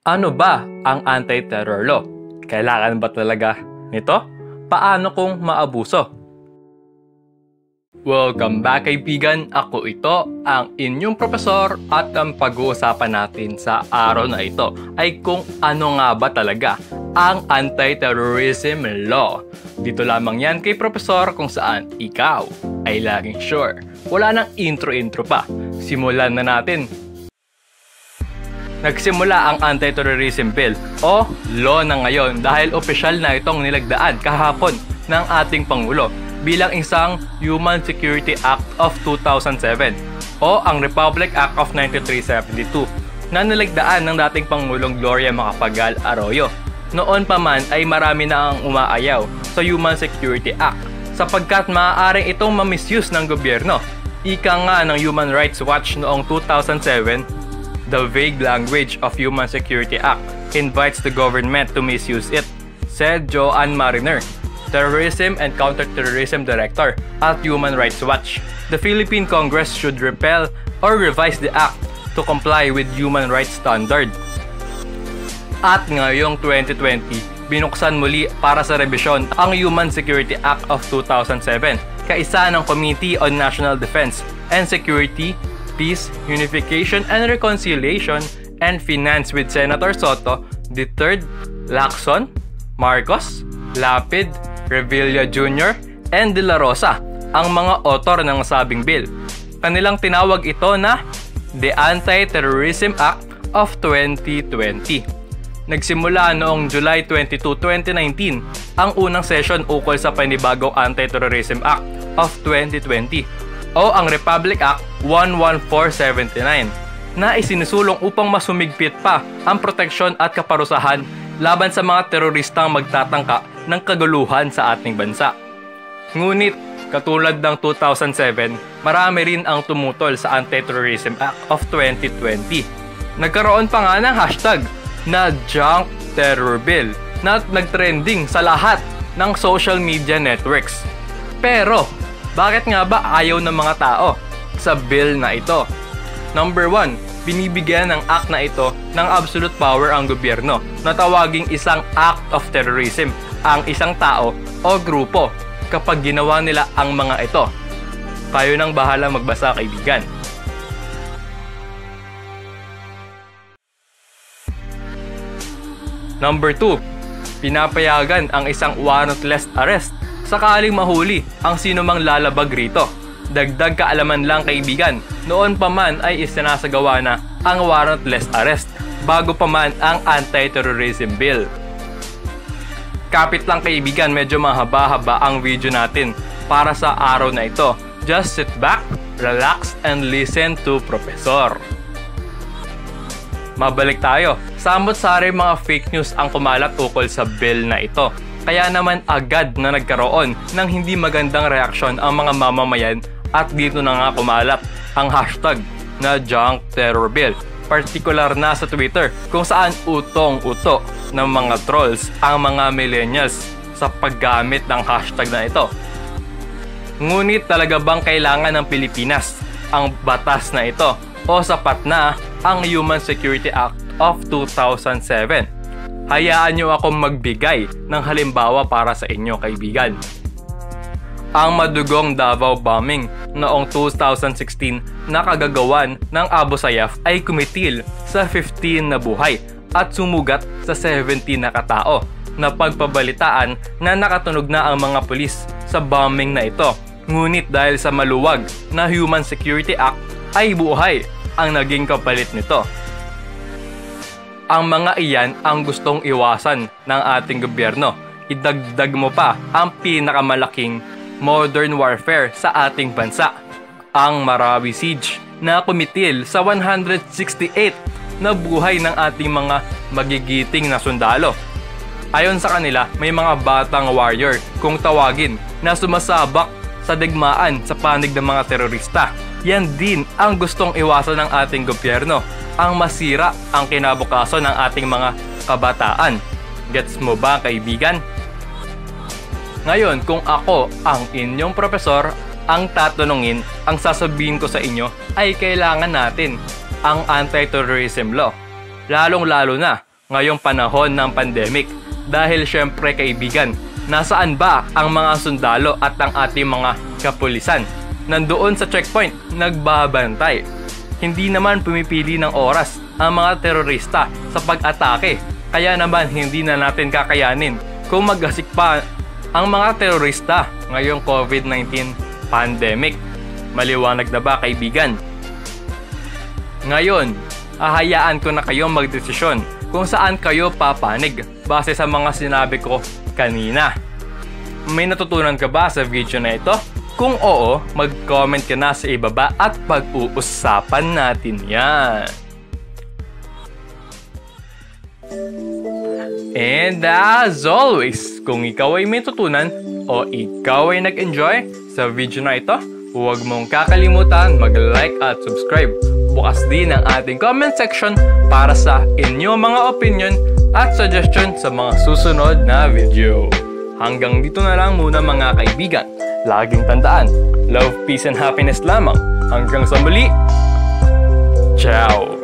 Ano ba ang anti-terror law? Kailangan ba talaga nito? Paano kung maabuso? Welcome back kaibigan, ako ito ang inyong profesor at ang pag-uusapan natin sa araw na ito ay kung ano nga ba talaga ang anti-terrorism law. Dito lamang yan kay profesor kung saan ikaw ay laging sure. Wala nang intro-intro pa. Simulan na natin. Nagsimula ang anti-terrorism bill o law na ngayon dahil opisyal na itong nilagdaan kahapon ng ating Pangulo bilang isang Human Security Act of 2007 o ang Republic Act of 9372 na nilagdaan ng dating Pangulong Gloria Macapagal Arroyo. Noon pa man ay marami na ang umaayaw sa Human Security Act sapagkat maaaring itong ma-misuse ng gobyerno. Ika nga ng Human Rights Watch noong 2007, the vague language of Human Security Act invites the government to misuse it, said Joanne Mariner, Terrorism and Counterterrorism Director at Human Rights Watch. The Philippine Congress should repeal or revise the act to comply with human rights standard. At ngayong 2020, binuksan muli para sa rebisyon ang Human Security Act of 2007, kaisa ng Committee on National Defense and Security, Peace, Unification and Reconciliation and Finance with Senator Soto, III, Lacson, Marcos, Lapid, Revilla Jr. and De La Rosa ang mga author ng nasabing bill. Kanilang tinawag ito na the Anti-Terrorism Act of 2020. Nagsimula noong July 22, 2019 ang unang session ukol sa panibagong Anti-Terrorism Act of 2020 o ang Republic Act 11479 na isinusulong upang masumigpit pa ang proteksyon at kaparusahan laban sa mga teroristang magtatangka ng kaguluhan sa ating bansa. Ngunit, katulad ng 2007, marami rin ang tumutol sa Anti-Terrorism Act of 2020. Nagkaroon pa nga ng hashtag na Junk Terror Bill na nagtrending sa lahat ng social media networks. Pero, bakit nga ba ayaw ng mga tao sa bill na ito? Number 1, binibigyan ng act na ito ng absolute power ang gobyerno na tawaging isang act of terrorism ang isang tao o grupo kapag ginawa nila ang mga ito. Kayo nang bahala magbasa kaibigan. Number 2, pinapayagan ang isang warrantless arrest sakaling mahuli ang sino mang lalabag rito. Dagdag kaalaman lang kaibigan, noon pa man ay isinasagawa na ang warrantless arrest bago pa man ang anti-terrorism bill. Kapit lang kaibigan, medyo mahaba-haba ang video natin para sa araw na ito. Just sit back, relax, and listen to Professor. Mabalik tayo. Samot-sari mga fake news ang kumalat ukol sa bill na ito. Kaya naman agad na nagkaroon ng hindi magandang reaksyon ang mga mamamayan at dito na nga kumalat ang hashtag na Junk Terror Bill. Partikular na sa Twitter kung saan utong-uto ng mga trolls ang mga millennials sa paggamit ng hashtag na ito. Ngunit talaga bang kailangan ng Pilipinas ang batas na ito o sapat na ang Human Security Act of 2007? Hayaan nyo akong magbigay ng halimbawa para sa inyo kaibigan. Ang madugong Davao bombing noong 2016 na kagagawan ng Abu Sayyaf ay kumitil sa 15 na buhay at sumugat sa 17 na katao na pagpabalitaan na nakatunog na ang mga pulis sa bombing na ito. Ngunit dahil sa maluwag na Human Security Act ay buhay ang naging kapalit nito. Ang mga iyan ang gustong iwasan ng ating gobyerno. Idagdag mo pa ang pinakamalaking modern warfare sa ating bansa, ang Marawi Siege na kumitil sa 168 na buhay ng ating mga magigiting na sundalo. Ayon sa kanila, may mga batang warrior kung tawagin na sumasabak sa digmaan sa panig ng mga terorista. Yan din ang gustong iwasan ng ating gobyerno, ang masira ang kinabukasan ng ating mga kabataan. Gets mo ba kaibigan? Ngayon, kung ako ang inyong profesor, ang tatanungin, ang sasabihin ko sa inyo ay kailangan natin ang anti-terrorism law. Lalong-lalo na ngayong panahon ng pandemic. Dahil syempre kaibigan, nasaan ba ang mga sundalo at ang ating mga kapulisan? Nandoon sa checkpoint, nagbabantay. Hindi naman pumipili ng oras ang mga terorista sa pag-atake. Kaya naman hindi na natin kakayanin kung maggasik pa ang mga terorista ngayong COVID-19 pandemic. Maliwanag na ba kaibigan? Ngayon, hahayaan ko na kayong magdesisyon kung saan kayo papanig base sa mga sinabi ko kanina. May natutunan ka ba sa video na ito? Kung oo, mag-comment ka na sa ibaba at pag-uusapan natin yan. And as always, kung ikaw ay may tutunan o ikaw ay nag-enjoy sa video na ito, huwag mong kakalimutan mag-like at subscribe. Bukas din ang ating comment section para sa inyong mga opinion at suggestion sa mga susunod na video. Hanggang dito na lang muna mga kaibigan. Laging tandaan, love, peace, and happiness lamang. Hanggang sa muli, ciao!